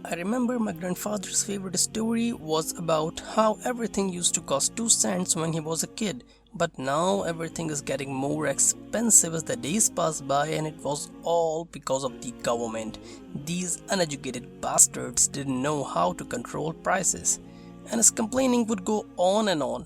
I remember my grandfather's favorite story was about how everything used to cost 2 cents when he was a kid, but now everything is getting more expensive as the days pass by, and it was all because of the government. These uneducated bastards didn't know how to control prices, and his complaining would go on and on.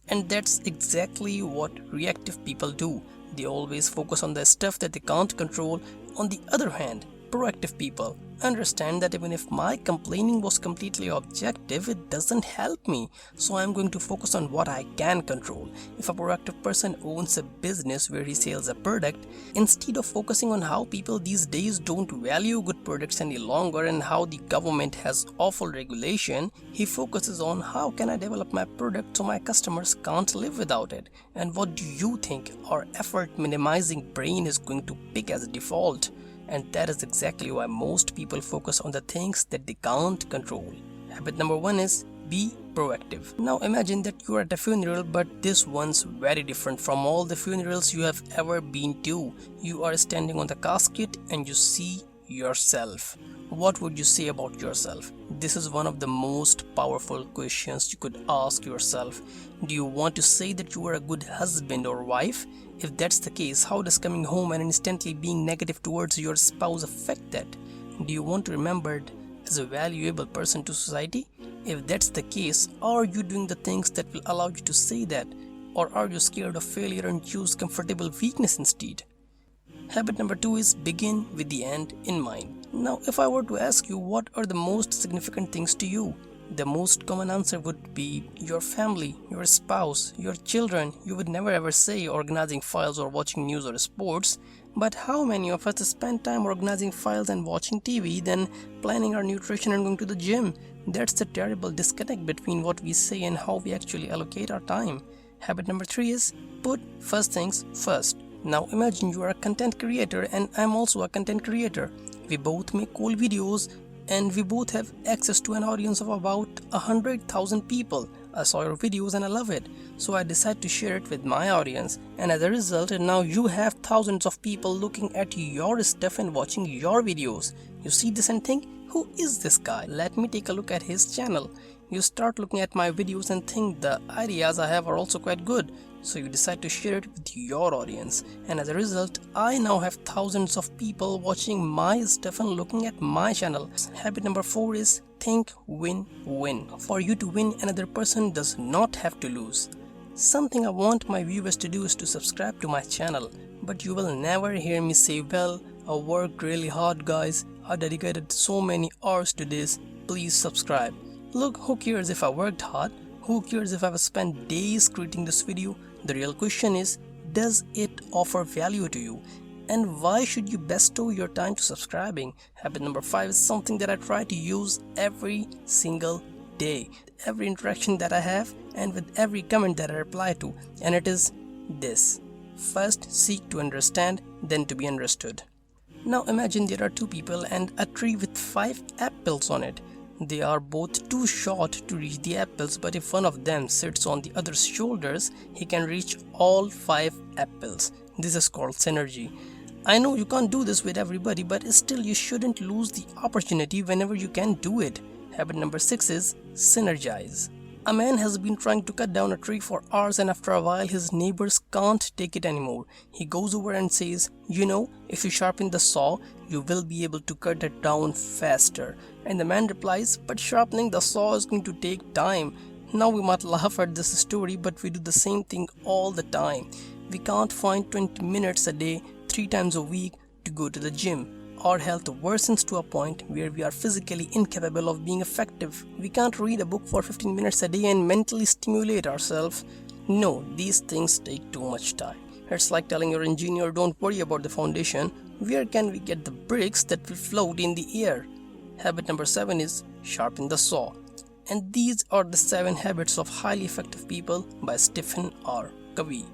And that's exactly what reactive people do. They always focus on the stuff that they can't control. On the other hand, proactive people understand that even if my complaining was completely objective, it doesn't help me. So I'm going to focus on what I can control. If a proactive person owns a business where he sells a product, instead of focusing on how people these days don't value good products any longer and how the government has awful regulation, he focuses on how can I develop my product so my customers can't live without it. And what do you think our effort minimizing brain is going to pick as a default? And that is exactly why most people focus on the things that they can't control. Habit number 1 is be proactive. Now imagine that you are at a funeral, but this one's very different from all the funerals you have ever been to. You are standing on the casket and you see yourself. What would you say about yourself? This is one of the most powerful questions you could ask yourself. Do you want to say that you are a good husband or wife? If that's the case, how does coming home and instantly being negative towards your spouse affect that? Do you want to be remembered as a valuable person to society? If that's the case, are you doing the things that will allow you to say that? Or are you scared of failure and choose comfortable weakness instead? Habit number 2 is begin with the end in mind. Now, if I were to ask you what are the most significant things to you, the most common answer would be your family, your spouse, your children. You would never ever say organizing files or watching news or sports. But how many of us spend time organizing files and watching TV, then planning our nutrition and going to the gym? That's the terrible disconnect between what we say and how we actually allocate our time. Habit number 3 is put first things first. Now imagine you are a content creator and I'm also a content creator. We both make cool videos and we both have access to an audience of about 100,000 people. I saw your videos and I love it, so I decided to share it with my audience, and as a result now you have thousands of people looking at your stuff and watching your videos. You see this and think, who is this guy? Let me take a look at his channel. You start looking at my videos and think the ideas I have are also quite good. So you decide to share it with your audience, and as a result I now have thousands of people watching my stuff and looking at my channel. Habit number 4 is think win-win. For you to win, another person does not have to lose. Something I want my viewers to do is to subscribe to my channel, but you will never hear me say, well, I worked really hard guys, I dedicated so many hours to this, please subscribe. Look, who cares if I worked hard? Who cares if I've spent days creating this video? The real question is, does it offer value to you? And why should you bestow your time to subscribing? Habit number 5 is something that I try to use every single day. Every interaction that I have and with every comment that I reply to. And it is this. First, seek to understand, then to be understood. Now imagine there are 2 people and a tree with 5 apples on it. They are both too short to reach the apples, but if one of them sits on the other's shoulders, he can reach all 5 apples. This is called synergy. I know you can't do this with everybody, but still you shouldn't lose the opportunity whenever you can do it. Habit number 6 is synergize. A man has been trying to cut down a tree for hours, and after a while his neighbors can't take it anymore. He goes over and says, you know, if you sharpen the saw, you will be able to cut it down faster. And the man replies, but sharpening the saw is going to take time. Now we might laugh at this story, but we do the same thing all the time. We can't find 20 minutes a day, 3 times a week to go to the gym. Our health worsens to a point where we are physically incapable of being effective. We can't read a book for 15 minutes a day and mentally stimulate ourselves. No, these things take too much time. It's like telling your engineer, don't worry about the foundation. Where can we get the bricks that will float in the air? Habit number 7 is sharpen the saw. And these are the 7 habits of highly effective people by Stephen Covey.